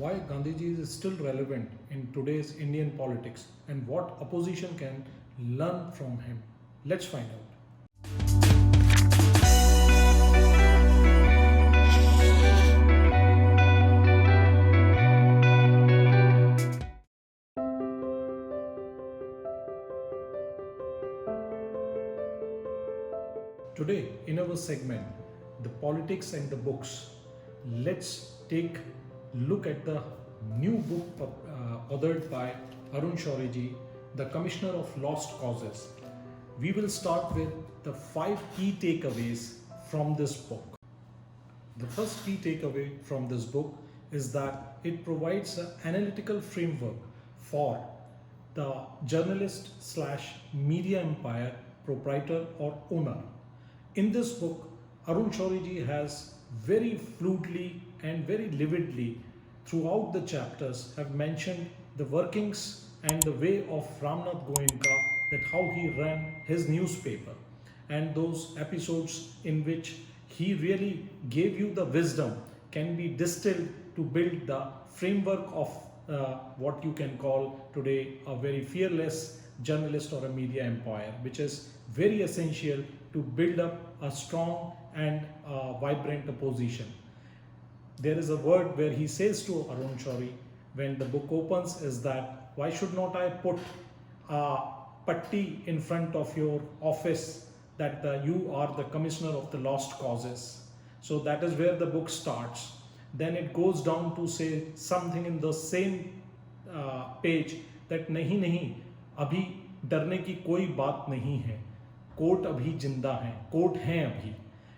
why Gandhiji is still relevant in today's Indian politics and what opposition can learn from him. Let's find out. Today, in our segment, The Politics and the Books, let's take a look at the new book authored by Arun Shourie, the Commissioner of Lost Causes. We will start with the 5 key takeaways from this book. The first key takeaway from this book is that it provides an analytical framework for the journalist / media empire, proprietor or owner. In this book, Arun Shourie has very fluidly and very vividly throughout the chapters have mentioned the workings and the way of Ramnath Goenka, that how he ran his newspaper, and those episodes in which he really gave you the wisdom can be distilled to build the framework of what you can call today a very fearless journalist or a media empire, which is very essential to build up a strong and vibrant opposition. There is a word where he says to Arun Shourie when the book opens is that why should not I put a patti in front of your office that you are the commissioner of the lost causes. So that is where the book starts. Then it goes down to say something in the same page that नहीं अभी डरने की कोई बात नहीं है, court अभी जिंदा है, कोर्ट हैं अभी.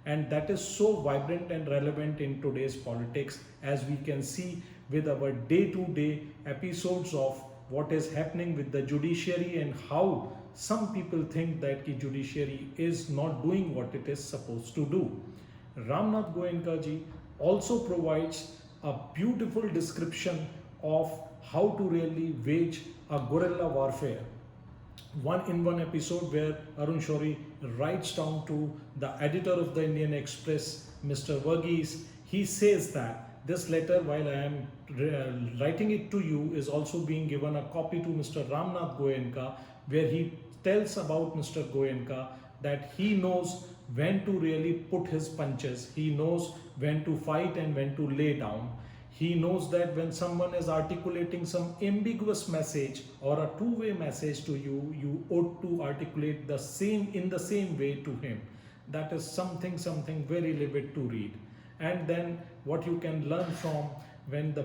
And that is so vibrant and relevant in today's politics, as we can see with our day-to-day episodes of what is happening with the judiciary and how some people think that the judiciary is not doing what it is supposed to do. Ramnath Goenka ji also provides a beautiful description of how to really wage a guerrilla warfare. One episode where Arun Shourie writes down to the editor of the Indian Express, Mr. Verghese, he says that this letter, while I am writing it to you, is also being given a copy to Mr. Ramnath Goenka, where he tells about Mr. Goenka that he knows when to really put his punches, he knows when to fight and when to lay down. He knows that when someone is articulating some ambiguous message or a two-way message to you, you ought to articulate in the same way to him. That is something very vivid to read. And then what you can learn from when the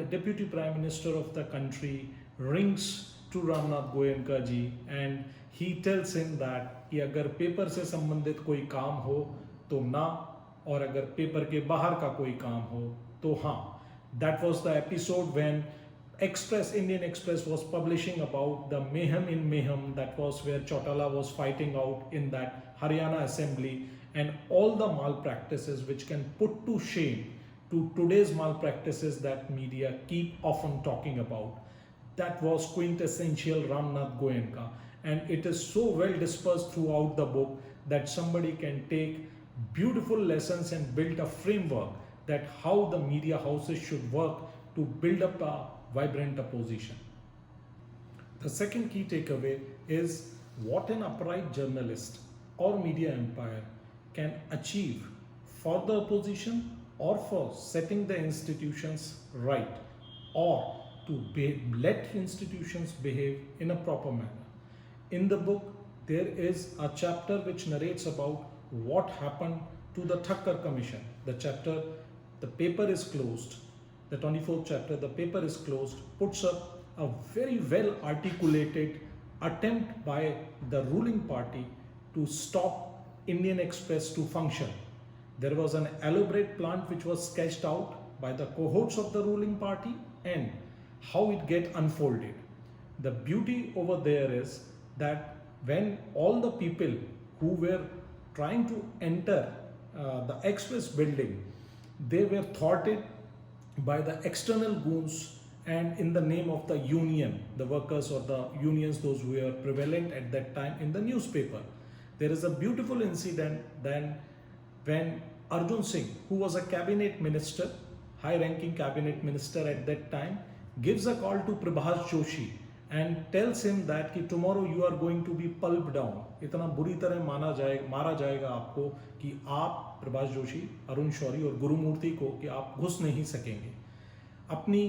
Deputy Prime Minister of the country rings to Ramnath Goenka ji and he tells him that कि अगर paper से संबंधित कोई काम हो तो ना, और अगर पेपर के बाहर का कोई काम हो तो हाँ. That was the episode when Indian Express was publishing about the mayhem in Mayhem. That was where Chautala was fighting out in that Haryana assembly, and all the malpractices which can put to shame to today's malpractices that media keep often talking about. That was quintessential Ramnath Goenka, and it is so well dispersed throughout the book that somebody can take beautiful lessons and build a framework that how the media houses should work to build up a vibrant opposition. The second key takeaway is what an upright journalist or media empire can achieve for the opposition or for setting the institutions right, or to let institutions behave in a proper manner. In the book, there is a chapter which narrates about what happened to the Thakkar Commission. The paper is closed. The 24th chapter, the paper is closed, puts up a very well articulated attempt by the ruling party to stop Indian Express to function. There was an elaborate plan which was sketched out by the cohorts of the ruling party and how it get unfolded. The beauty over there is that when all the people who were trying to enter the express building, they were thwarted by the external goons and in the name of the union, the workers or the unions, those who were prevalent at that time in the newspaper. There is a beautiful incident then when Arjun Singh, who was a cabinet minister, high-ranking cabinet minister at that time, gives a call to Prabhas Joshi and tells him that कि tomorrow you are going to be pulped down. इतना बुरी तरह मारा जाएगा आपको कि आप प्रभाष जोशी, अरुण शौरी और गुरुमूर्ति को कि आप घुस नहीं सकेंगे. अपनी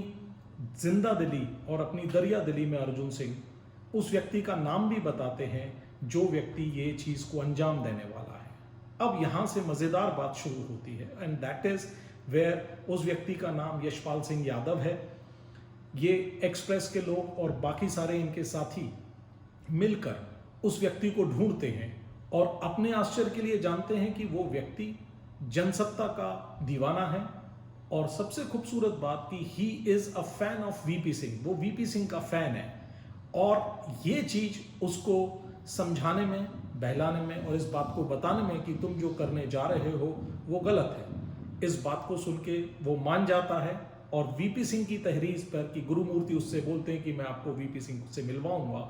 जिंदा दिली और अपनी दरिया दिली में अर्जुन सिंह उस व्यक्ति का नाम भी बताते हैं जो व्यक्ति ये चीज़ को अंजाम देने वाला है. अब यहाँ से मज़ेदार बात शुरू होती है एंड दैट इज़ वेयर उस व्यक्ति का नाम यशपाल सिंह यादव है. ये एक्सप्रेस के लोग और बाकी सारे इनके साथी मिलकर उस व्यक्ति को ढूंढते हैं और अपने आश्चर्य के लिए जानते हैं कि वो व्यक्ति जनसत्ता का दीवाना है. और सबसे खूबसूरत बात कि he is a fan of VP Singh, वो वीपी सिंह का फैन है. और ये चीज़ उसको समझाने में, बहलाने में और इस बात को बताने में कि तुम जो करने जा रहे हो वो गलत है, इस बात को सुन के वो मान जाता है. और वीपी सिंह की तहरीर पर कि गुरुमूर्ति उससे बोलते हैं कि मैं आपको वीपी सिंह से मिलवाऊंगा,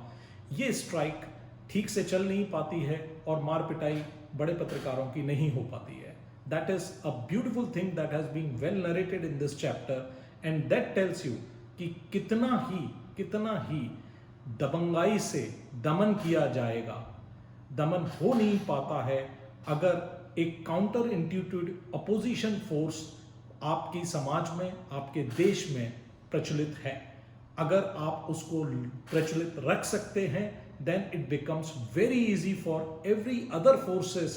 ये स्ट्राइक ठीक से चल नहीं पाती है और मार पिटाई बड़े पत्रकारों की नहीं हो पाती है. That is a beautiful thing that has been well narrated in this chapter and that tells you कि कितना ही दबंगाई से दमन किया जाएगा. दमन हो नहीं पाता है अगर एक काउंटर इंट्यूटिव अपोजिशन फोर्स आपकी समाज में, आपके देश में प्रचलित है. अगर आप उसको प्रचलित रख सकते हैं then it becomes very easy for every other forces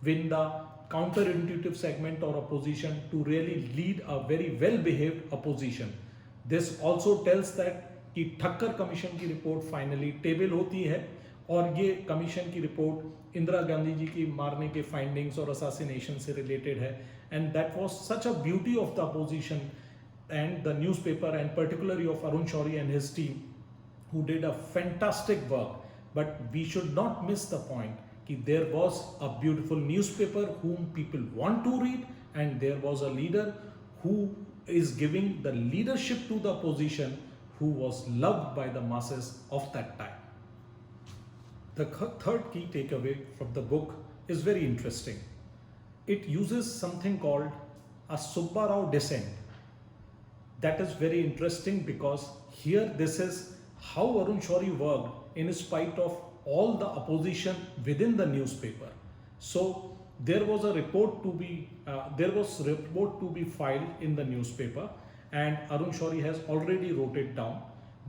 within the counterintuitive segment or opposition to really lead a very well behaved opposition. This also tells that कि ठक्कर कमीशन की रिपोर्ट फाइनली टेबल होती है और ये commission की report Indira Gandhi ji की मारने के फाइंडिंग्स और असैसिनेशन से रिलेटेड है. And that was such a beauty of the opposition and the newspaper and particularly of Arun Shourie and his team who did a fantastic work. But we should not miss the point कि there was a beautiful newspaper whom people want to read and there was a leader who is giving the leadership to the opposition who was loved by the masses of that time. The third key takeaway from the book is very interesting. It uses something called a Subba Rao descent. That is very interesting because here this is how Arun Shourie worked in spite of all the opposition within the newspaper. So there was a report to be filed in the newspaper and Arun Shourie has already wrote it down,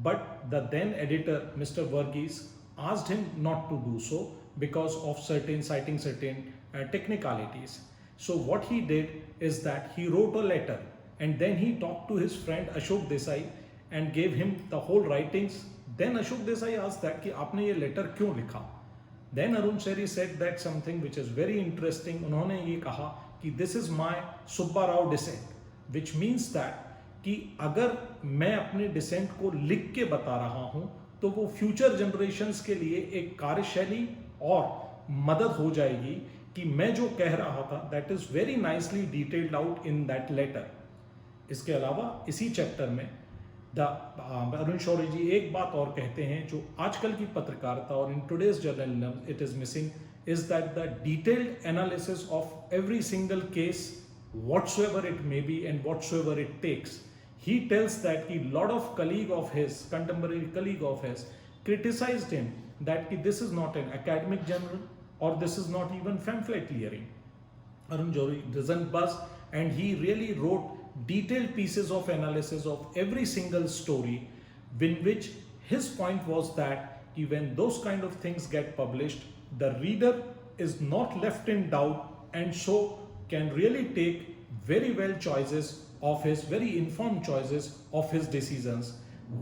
but the then editor Mr. Varghese asked him not to do so because of citing certain technicalities. So what he did is that he wrote a letter and then he talked to his friend Ashok Desai and gave him the whole writings. Then Ashok Desai asked that कि आपने ये letter क्यों लिखा? Then Arun Shourie said that something which is very interesting. उन्होंने ये कहा कि this is my Subba Rao dissent, which means that कि अगर मैं अपने dissent को लिख के बता रहा हूँ तो वो future generations के लिए एक कार्यशैली और मदद हो जाएगी कि मैं जो कह रहा था that is very nicely detailed out in that letter. इसके अलावा इसी चैप्टर में अरुण शौरी जी एक बात और कहते हैं जो आजकल की पत्रकारिता और in today's journalism it is missing, is that the detailed analysis of every single case whatsoever it may be and whatsoever it takes. He tells that a lot of contemporary colleague of his criticized him that this is not an academic journal or this is not even pamphlet clearing. Arun Shourie doesn't buzz and he really wrote detailed pieces of analysis of every single story in which his point was that when those kind of things get published, the reader is not left in doubt and so can really take very well choices of his, very informed choices of his decisions.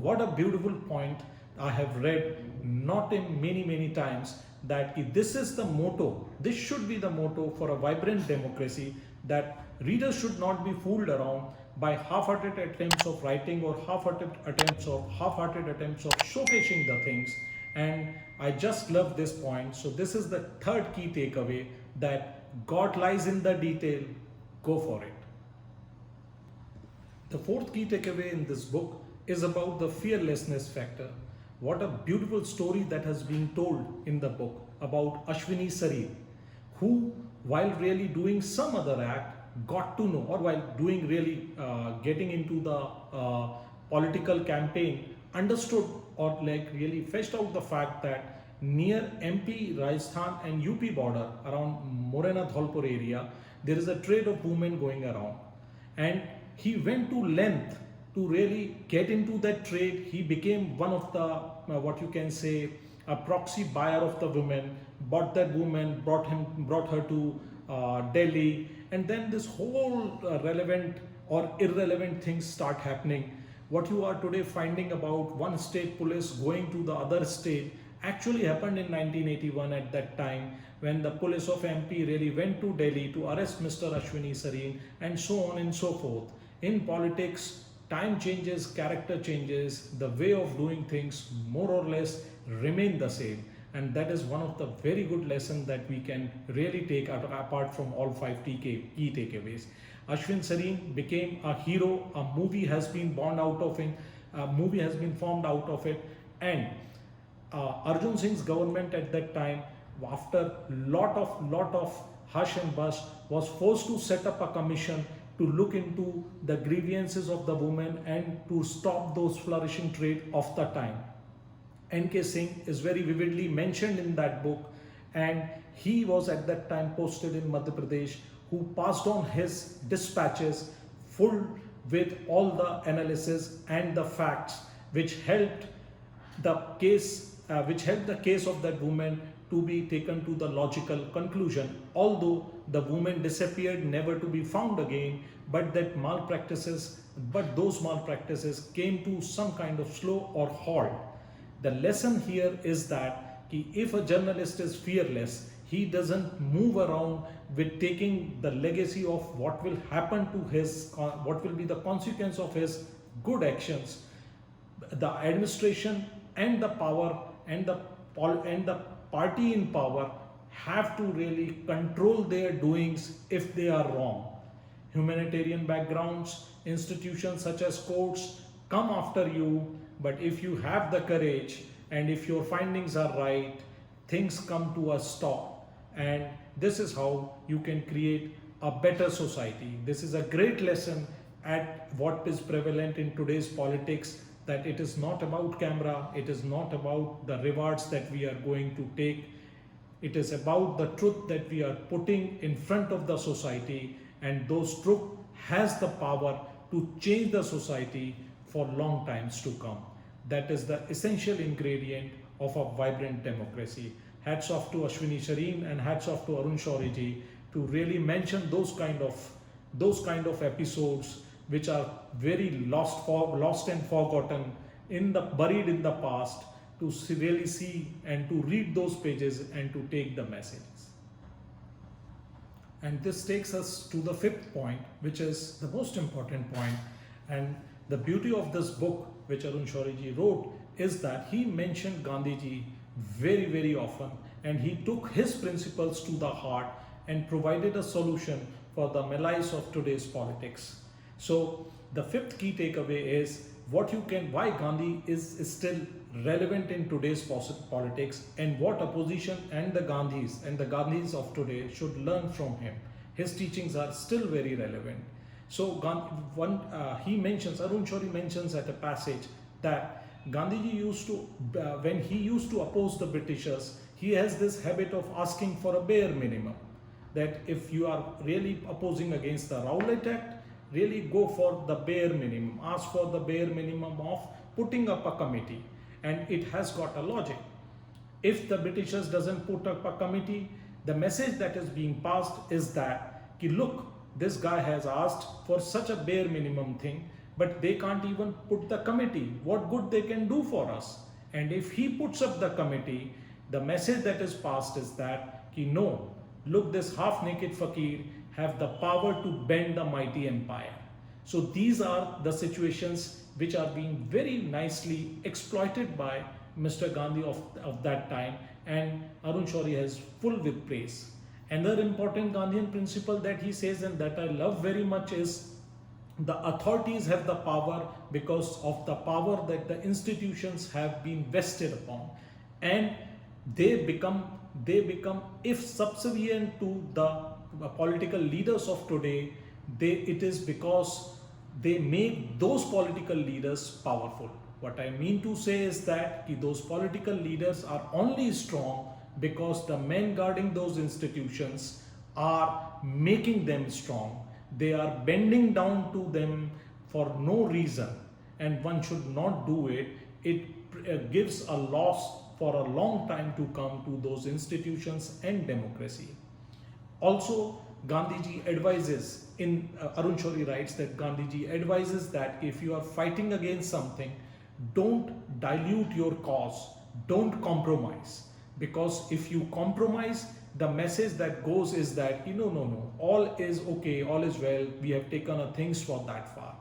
What a beautiful point I have read not in many times that this is the motto, this should be the motto for a vibrant democracy, that readers should not be fooled around by half-hearted attempts of writing or half-hearted attempts of showcasing the things. And I just love this point. So this is the third key takeaway, that God lies in the detail, go for it. The fourth key takeaway in this book is about the fearlessness factor. What a beautiful story that has been told in the book about Ashwini Sarir, who while really doing some other act got to know, or while doing really getting into the political campaign, understood or like really fetched out the fact that near MP, Rajasthan and UP border around Morena Dholpur area, there is a trade of women going around. And he went to length to really get into that trade. He became one of the, what you can say, a proxy buyer of the women, bought that woman, brought her to Delhi, and then this whole relevant or irrelevant things start happening. What you are today finding about one state police going to the other state actually happened in 1981 at that time, when the police of MP really went to Delhi to arrest Mr. Ashwini Sareen, and so on and so forth. In politics, time changes, character changes, the way of doing things more or less remain the same. And that is one of the very good lessons that we can really take out, apart from all 5 key takeaways. Ashwin Sareen became a hero. A movie has been born out of him. A movie has been formed out of it. And Arjun Singh's government at that time, after lot of hush and buzz, was forced to set up a commission to look into the grievances of the women and to stop those flourishing trade of the time. N.K. Singh is very vividly mentioned in that book, and he was at that time posted in Madhya Pradesh, who passed on his dispatches full with all the analysis and the facts which helped the case of that woman to be taken to the logical conclusion. Although the woman disappeared, never to be found again, but those malpractices came to some kind of slow or halt. The lesson here is that if a journalist is fearless, he doesn't move around with taking the legacy of what will happen to what will be the consequence of his good actions. The administration and the power and the party in power have to really control their doings if they are wrong. Humanitarian backgrounds, institutions such as courts come after you, but if you have the courage and if your findings are right, things come to a stop. And this is how you can create a better society. This is a great lesson at what is prevalent in today's politics, that it is not about camera, it is not about the rewards that we are going to take. It is about the truth that we are putting in front of the society, and those truth has the power to change the society for long times to come. That is the essential ingredient of a vibrant democracy. Hats off to Ashwini Sareen and hats off to Arun Shourie ji to really mention those kind of episodes which are very lost and forgotten, buried in the past, to really see and to read those pages and to take the messages. And this takes us to the 5th point, which is the most important point. And the beauty of this book, which Arun Shourie ji wrote, is that he mentioned Gandhi ji very, very often, and he took his principles to the heart and provided a solution for the malaise of today's politics. So the 5th key takeaway is why Gandhi is still relevant in today's politics, and what opposition and the Gandhis of today should learn from him. His teachings are still very relevant. So Arun Shourie mentions at a passage that Gandhiji used to, when he used to oppose the Britishers, he has this habit of asking for a bare minimum. That if you are really opposing against the Rowlatt Act, really go for the bare minimum. Ask for the bare minimum of putting up a committee. And it has got a logic. If the Britishers doesn't put up a committee, the message that is being passed is that, look, this guy has asked for such a bare minimum thing, but they can't even put the committee. What good they can do for us? And if he puts up the committee, the message that is passed is that, no, look, this half-naked fakir have the power to bend the mighty empire. So these are the situations which are being very nicely exploited by Mr. Gandhi of that time, and Arun Shourie has full with praise. Another important Gandhian principle that he says, and that I love very much, is the authorities have the power because of the power that the institutions have been vested upon, and they become if subservient to the political leaders of today, it is because they make those political leaders powerful. What I mean to say is that those political leaders are only strong because the men guarding those institutions are making them strong. They are bending down to them for no reason, and one should not do it. It gives a loss for a long time to come to those institutions and democracy. Also, Gandhiji advises Arun Shourie writes that Gandhiji advises that if you are fighting against something, don't dilute your cause, don't compromise. Because if you compromise, the message that goes is that, no, all is okay, all is well, we have taken things for that far.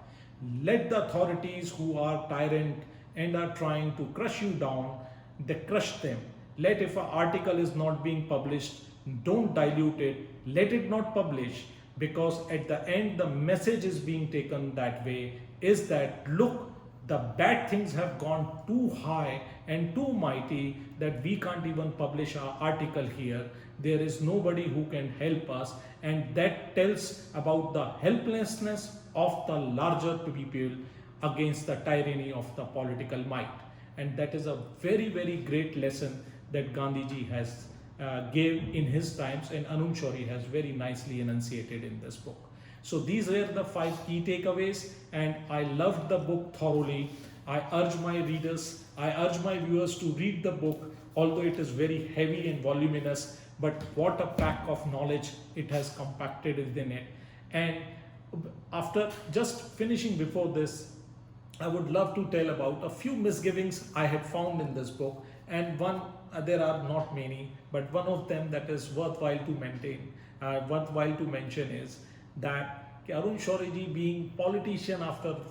Let the authorities who are tyrant and are trying to crush you down, they crush them. Let, if an article is not being published, don't dilute it, let it not publish, because at the end the message is being taken that way, is that look, the bad things have gone too high and too mighty that we can't even publish our article here. There is nobody who can help us, and that tells about the helplessness of the larger people against the tyranny of the political might. And that is a very, very great lesson that Gandhiji has gave in his times, and Arun Shourie has very nicely enunciated in this book. So these were the 5 key takeaways, and I loved the book thoroughly. I urge my readers, I urge my viewers to read the book, although it is very heavy and voluminous, but what a pack of knowledge it has compacted within it. And after just finishing before this, I would love to tell about a few misgivings I had found in this book, and there are not many, but one of them that is worthwhile to mention is that Arun Shourie ji, being politician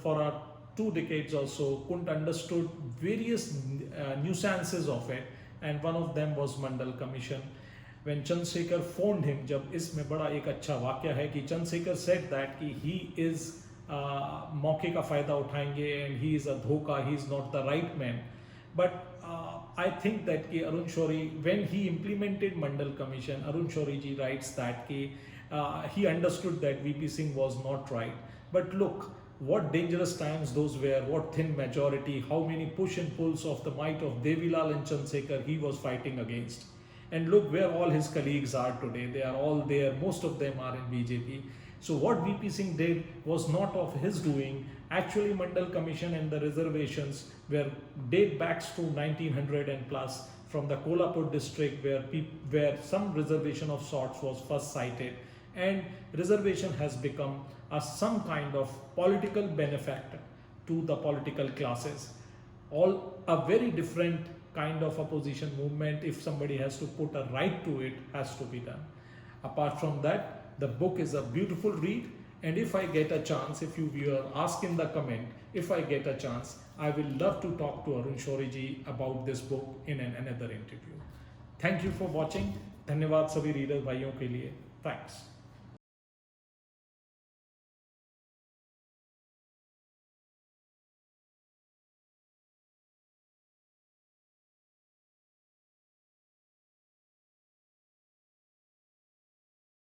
for 2 decades or so, couldn't understood various nuances of it, and one of them was Mandal Commission. When Chandrasekhar phoned him, जब इसमें बड़ा एक अच्छा वाक्य है कि Chandrasekhar said that he is मौके का फायदा उठाएंगे and he is a धोखा, he is not the right man. But I think that Arun Shourie, when he implemented Mandal Commission, Arun Shourie ji writes that he understood that VP Singh was not right. But look, what dangerous times those were, what thin majority, how many push and pulls of the might of Devilal and Chandrasekhar he was fighting against. And look where all his colleagues are today. They are all there, most of them are in BJP. So what VP Singh did was not of his doing. Actually, Mandal Commission and the reservations date back to 1900 and plus, from the Kolhapur district where some reservation of sorts was first cited, and reservation has become some kind of political benefactor to the political classes. All a very different kind of opposition movement. If somebody has to put a right to it, has to be done. Apart from that, the book is a beautiful read, and if I get a chance, if you viewer ask in the comment, if I get a chance, I will love to talk to Arun Shourie ji about this book in another interview. Thank you for watching. धन्यवाद सभी reader भाइयों के लिए. Thanks.